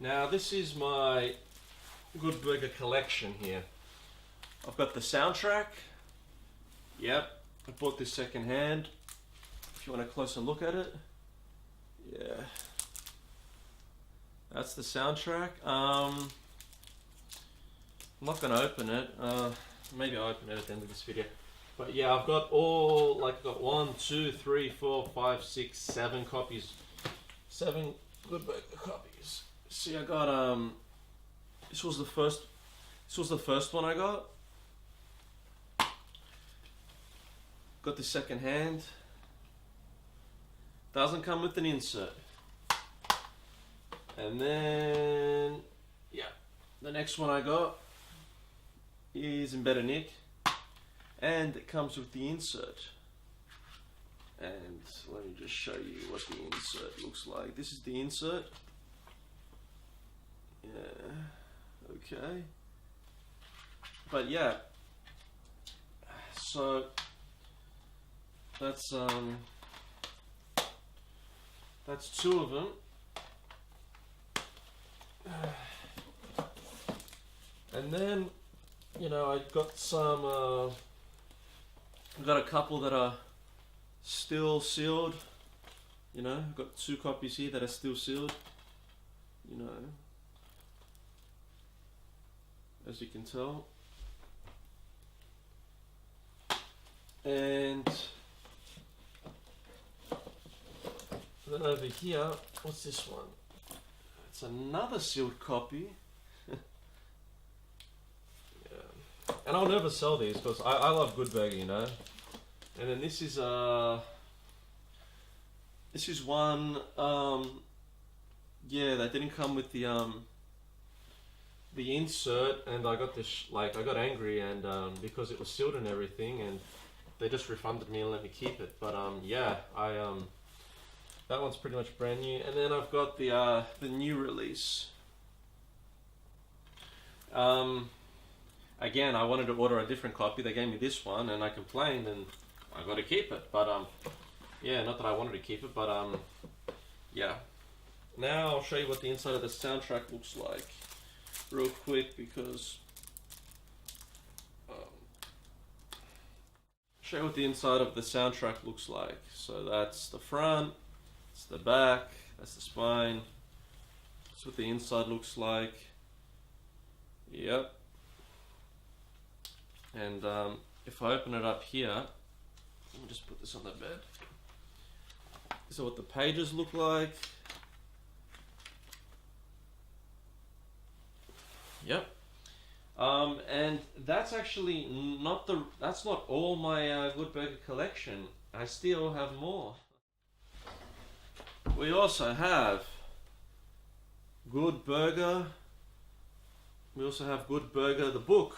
Now this is my Good Burger collection here. I've got the soundtrack. Yep, I bought this second hand. If you want a closer look at it. Yeah. That's the soundtrack. I'm not gonna open it. Maybe I'll open it at the end of this video. But yeah, I've got all, like, I've got 1, 2, 3, 4, 5, 6, 7 copies. 7 Good Burger copies. See, I got, this was the first one I got. Got the second hand. Doesn't come with an insert. And then, yeah, the next one I got is in better nick, and it comes with the insert. And let me just show you what the insert looks like. This is the insert. Yeah, okay. But yeah, so that's 2 of them. And then, you know, I got some, I've got a couple that are still sealed. You know, I've got 2 copies here that are still sealed. You know, as you can tell. And then over here, what's this one? It's another sealed copy. Yeah. And I'll never sell these because I love Good Burger, you know. And then this is one, yeah, that didn't come with the insert, and I got this, like, I got angry, and because it was sealed and everything, and they just refunded me and let me keep it. But yeah, that one's pretty much brand new. And then I've got the new release. Again, I wanted to order a different copy. They gave me this one, and I complained, and I got to keep it. But yeah, not that I wanted to keep it, but yeah. Now I'll show you what the inside of the soundtrack looks like, real quick, because show you what the inside of the soundtrack looks like. So that's the front. That's the back, that's the spine. That's what the inside looks like. Yep. And if I open it up here, let me just put this on the bed. This is what the pages look like. Yep. And that's actually that's not all my Good Burger collection. I still have more. We also have Good Burger. We also have Good Burger, the book,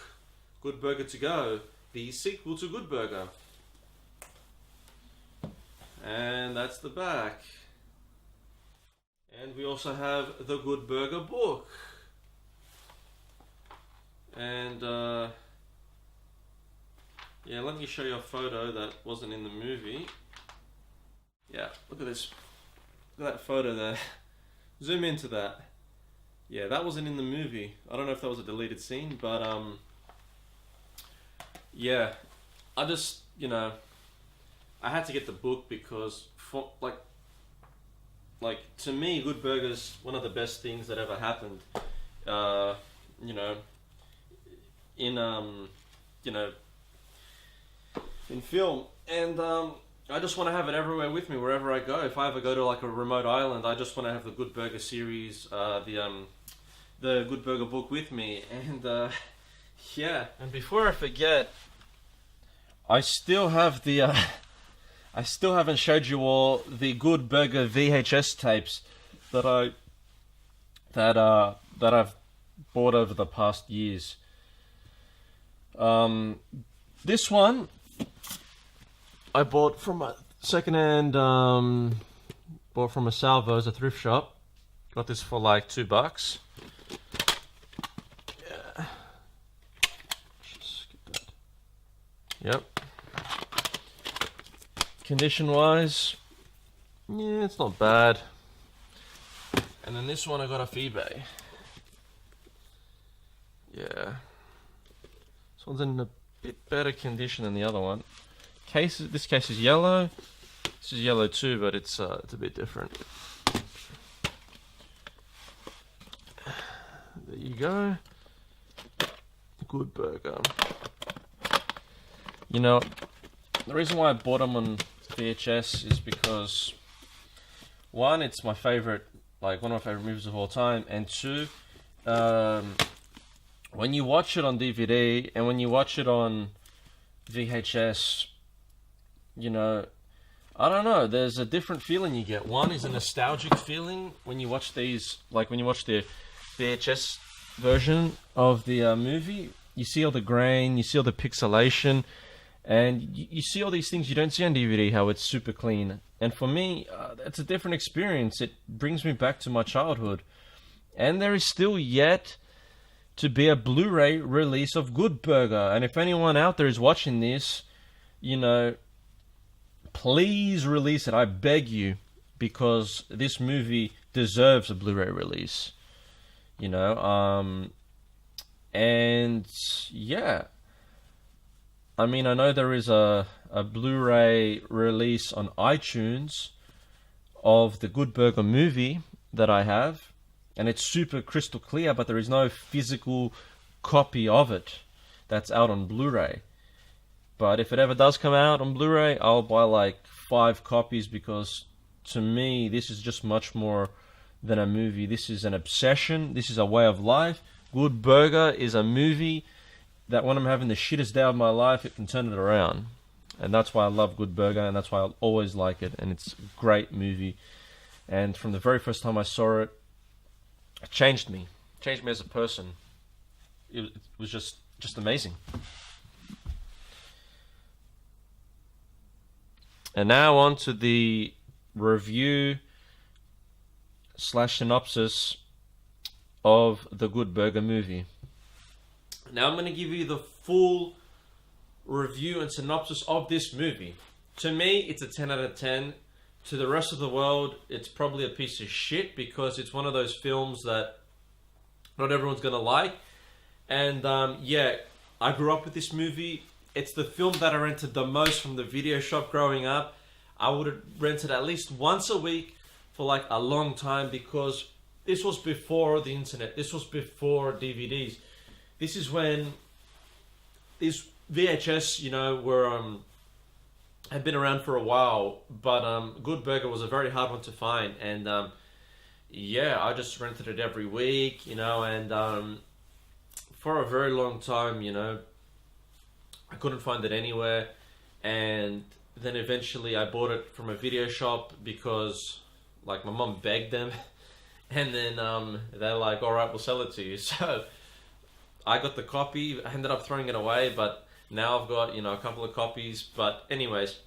Good Burger to Go, the sequel to Good Burger. And that's the back. And we also have the Good Burger book. And yeah, let me show you a photo that wasn't in the movie. Yeah, look at this. Look at that photo there. Zoom into that. Yeah, that wasn't in the movie. I don't know if that was a deleted scene, but yeah, I just, you know, I had to get the book because for like to me, Good Burger's one of the best things that ever happened. You know, in you know, in film, and I just want to have it everywhere with me wherever I go. If I ever go to like a remote island, I just want to have the Good Burger series, the Good Burger book with me. And yeah. And before I forget, I still have the I still haven't showed you all the Good Burger VHS tapes that I've bought over the past years. This one I bought from a secondhand, bought from a Salvo's, a thrift shop. Got this for like $2. Yeah. Just get that. Yep. Condition wise, yeah, it's not bad. And then this one I got off eBay. Yeah. This one's in a bit better condition than the other one. This case is yellow. This is yellow too, but it's a bit different. There you go. Good burger. You know, the reason why I bought them on VHS is because, one, it's my favorite, like one of my favorite movies of all time, and two, when you watch it on DVD and when you watch it on VHS, you know, I don't know, there's a different feeling you get. One is a nostalgic feeling when you watch these, like when you watch the VHS version of the movie, you see all the grain, you see all the pixelation, and you see all these things you don't see on DVD, how it's super clean. And for me, it's a different experience. It brings me back to my childhood. And there is still yet to be a Blu-ray release of Good Burger. And if anyone out there is watching this, you know, please release it. I beg you, because this movie deserves a Blu-ray release. You know, and yeah. I mean, I know there is a Blu-ray release on iTunes of the Good Burger movie that I have, and it's super crystal clear, but there is no physical copy of it that's out on Blu-ray. But if it ever does come out on Blu-ray, I'll buy like 5 copies, because to me, this is just much more than a movie. This is an obsession. This is a way of life. Good Burger is a movie that when I'm having the shittest day of my life, it can turn it around. And that's why I love Good Burger, and that's why I'll always like it. And it's a great movie. And from the very first time I saw it, it changed me. It changed me as a person. It was just amazing. And now on to the review / synopsis of the Good Burger movie. Now I'm going to give you the full review and synopsis of this movie. To me, it's a 10 out of 10. To the rest of the world, it's probably a piece of shit, because it's one of those films that not everyone's going to like. And yeah, I grew up with this movie. It's the film that I rented the most from the video shop growing up. I would have rented at least once a week for like a long time, because this was before the internet. This was before DVDs. This is when these VHS, you know, were had been around for a while, but Good Burger was a very hard one to find, and yeah, I just rented it every week, you know, and for a very long time, you know, I couldn't find it anywhere, and then eventually I bought it from a video shop because, like, my mum begged them, and then they're like, all right, we'll sell it to you. So I got the copy. I ended up throwing it away, but now I've got, you know, a couple of copies. But anyways,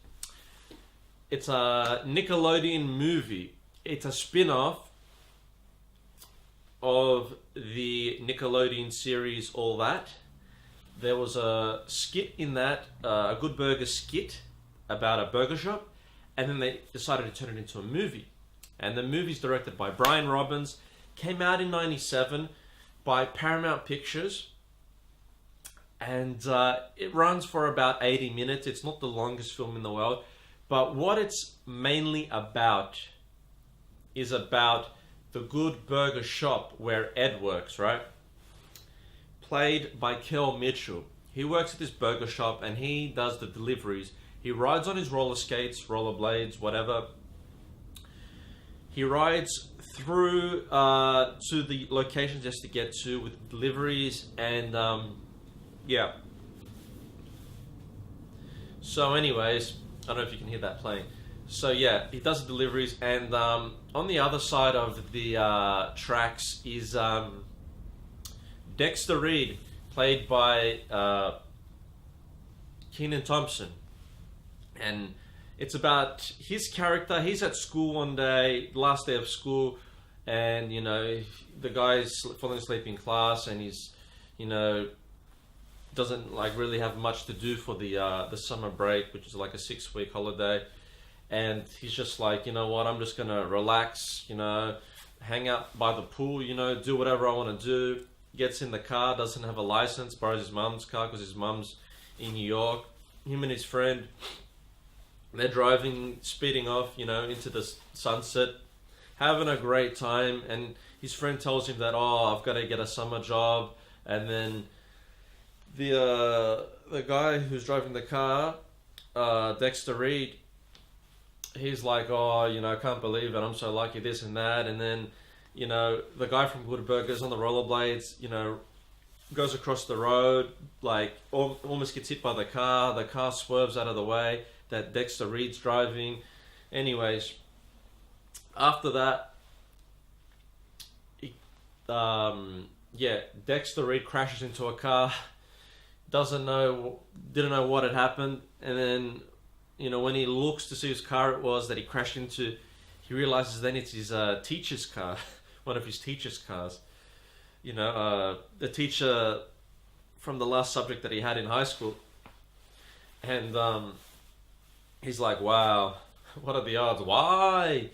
it's a Nickelodeon movie. It's a spin-off of the Nickelodeon series All That. There was a skit in that, a Good Burger skit about a burger shop, and then they decided to turn it into a movie. And the movie's directed by Brian Robbins, came out in '97 by Paramount Pictures, and it runs for about 80 minutes. It's not the longest film in the world, but what it's mainly about is about the Good Burger shop where Ed works, right? Played by Kel Mitchell. He works at this burger shop and he does the deliveries. He rides on his roller skates, rollerblades, whatever. He rides through to the locations just to get to with deliveries, and yeah. So anyways, I don't know if you can hear that playing. So yeah, he does the deliveries, and on the other side of the tracks is Dexter Reed, played by Kenan Thompson. And it's about his character. He's at school one day, last day of school, and, you know, the guy's falling asleep in class, and he's, you know, doesn't like really have much to do for the summer break, which is like a 6-week holiday. And he's just like, you know what, I'm just gonna relax, you know, hang out by the pool, do whatever I want to do. Gets in the car, doesn't have a license, borrows his mum's car because his mum's in New York. Him and his friend, they're driving, speeding off, into the sunset, having a great time. And his friend tells him that, I've got to get a summer job. And then the guy who's driving the car, Dexter Reed, he's like, I can't believe it, I'm so lucky, this and that. And then, the guy from Good Burgers on the rollerblades, goes across the road, like almost gets hit by the car swerves out of the way that Dexter Reed's driving. Anyways, after that, Dexter Reed crashes into a car, didn't know what had happened, and then, when he looks to see whose car it was that he crashed into, he realizes then it's his teacher's car, one of his teacher's cars. The teacher from the last subject that he had in high school. And he's like, wow, what are the odds? Why?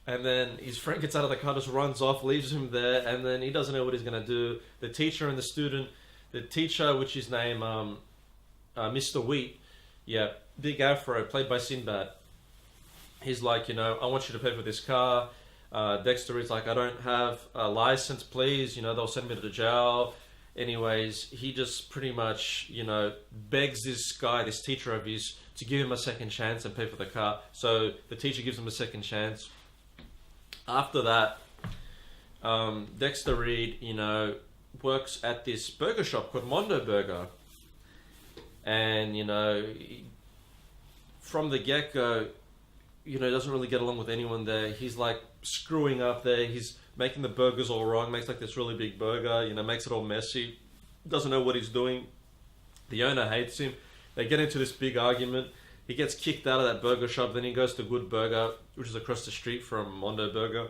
And then his friend gets out of the car, just runs off, leaves him there, and then he doesn't know what he's going to do. The teacher and the student, the teacher, which is named Mr. Wheat, big afro, played by Sinbad. He's like, I want you to pay for this car. Dexter is like, I don't have a license, please. They'll send me to the jail. Anyways, he just pretty much, begs this guy, this teacher of his, to give him a second chance and pay for the car. So the teacher gives him a second chance. After that, Dexter Reed, works at this burger shop called Mondo Burger. And, from the get-go, doesn't really get along with anyone there. He's like screwing up there. He's making the burgers all wrong. Makes like this really big burger, makes it all messy. Doesn't know what he's doing. The owner hates him. They get into this big argument. He gets kicked out of that burger shop. Then he goes to Good Burger, which is across the street from Mondo Burger.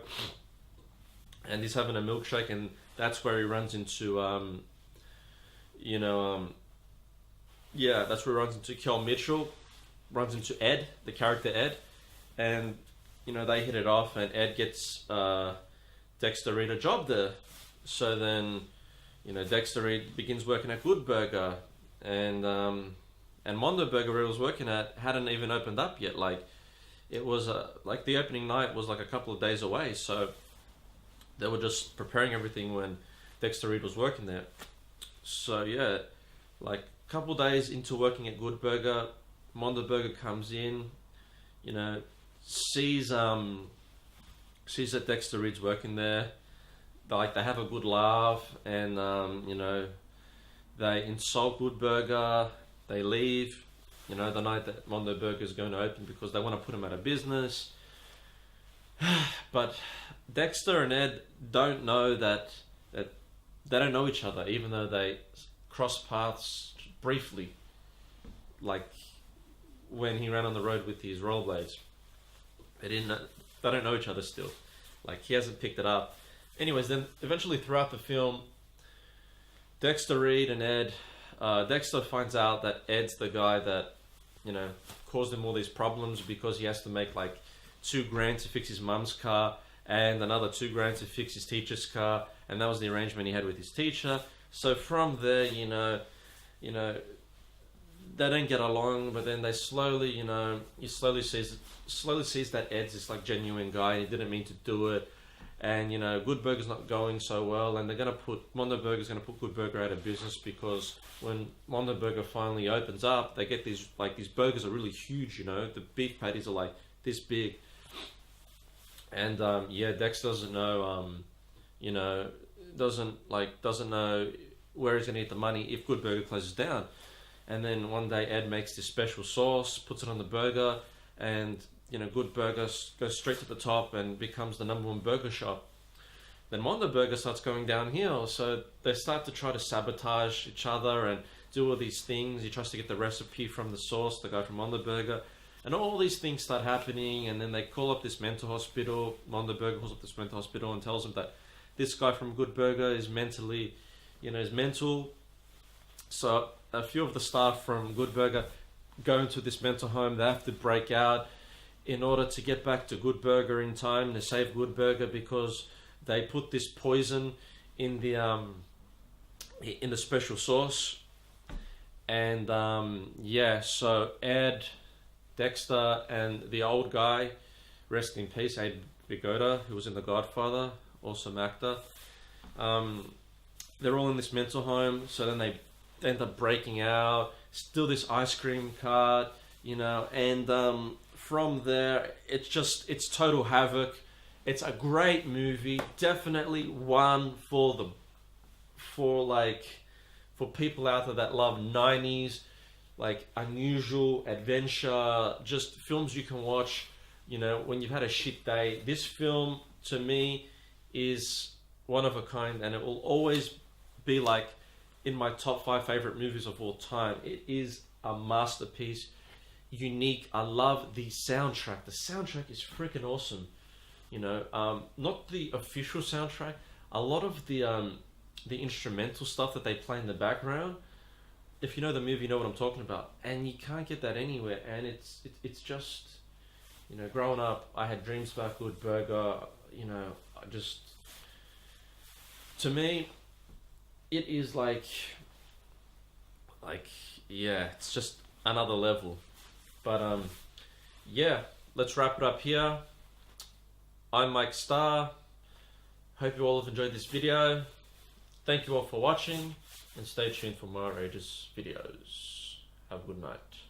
And he's having a milkshake, and that's where he runs into, that's where he runs into Kel Mitchell, runs into Ed, the character Ed. And, they hit it off, and Ed gets Dexter Reed a job there. So then, Dexter Reed begins working at Good Burger. And Mondo Burger, where he was working at, hadn't even opened up yet. Like, it was, the opening night was like a couple of days away. So they were just preparing everything when Dexter Reed was working there. So, like, a couple of days into working at Good Burger, Mondo Burger comes in, sees that Dexter Reed's working there. They have a good laugh, and they insult Good Burger. They leave, the night that Mondo Burger is going to open, because they want to put him out of business. But Dexter and Ed don't know that they don't know each other, even though they cross paths briefly, like when he ran on the road with his rollerblades. They don't know each other still. Like, he hasn't picked it up. Anyways, then eventually throughout the film, Dexter Reed and Ed, Dexter finds out that Ed's the guy that, caused him all these problems, because he has to make like $2,000 to fix his mum's car and another $2,000 to fix his teacher's car. And that was the arrangement he had with his teacher. So from there, they don't get along, but then they slowly, he slowly sees that Ed's this like genuine guy, and he didn't mean to do it. And Good Burger's not going so well, and Mondo Burger's gonna put Good Burger out of business, because when Mondo Burger finally opens up, they get these burgers are really huge. The beef patties are like this big. And Dex doesn't know, doesn't know where he's gonna get the money if Good Burger closes down. And then one day Ed makes this special sauce, puts it on the burger, and Good Burger goes straight to the top and becomes the #1 burger shop. Then Mondo Burger starts going downhill, so they start to try to sabotage each other and do all these things. He tries to get the recipe from the sauce, the guy from Mondo Burger, and all these things start happening. And then they call up this mental hospital. Mondo Burger calls up this mental hospital and tells them that this guy from Good Burger is mentally, is mental. So a few of the staff from Good Burger go into this mental home. They have to break out in order to get back to Good Burger in time to save Good Burger, because they put this poison in the special sauce, and yeah, so Ed, Dexter, and the old guy, rest in peace, Abe Vigoda, who was in The Godfather, awesome actor. They're all in this mental home, so then they end up breaking out, steal this ice cream cart, you know, and from there, it's total havoc. It's a great movie, definitely one for people out there that love 90s, like unusual adventure, just films you can watch, you know, when you've had a shit day. This film, to me, is one of a kind, and it will always be like in my top 5 favorite movies of all time. It is a masterpiece, unique. I love the soundtrack. The soundtrack is freaking awesome. You know, not the official soundtrack. A lot of the instrumental stuff that they play in the background. If you know the movie, you know what I'm talking about, and you can't get that anywhere. And it's just, you know, growing up, I had dreams about Good Burger. You know, to me, it is like yeah, it's just another level. But yeah, let's wrap it up here. I'm Mike Starr. Hope you all have enjoyed this video. Thank you all for watching, and stay tuned for more outrageous videos. Have a good night.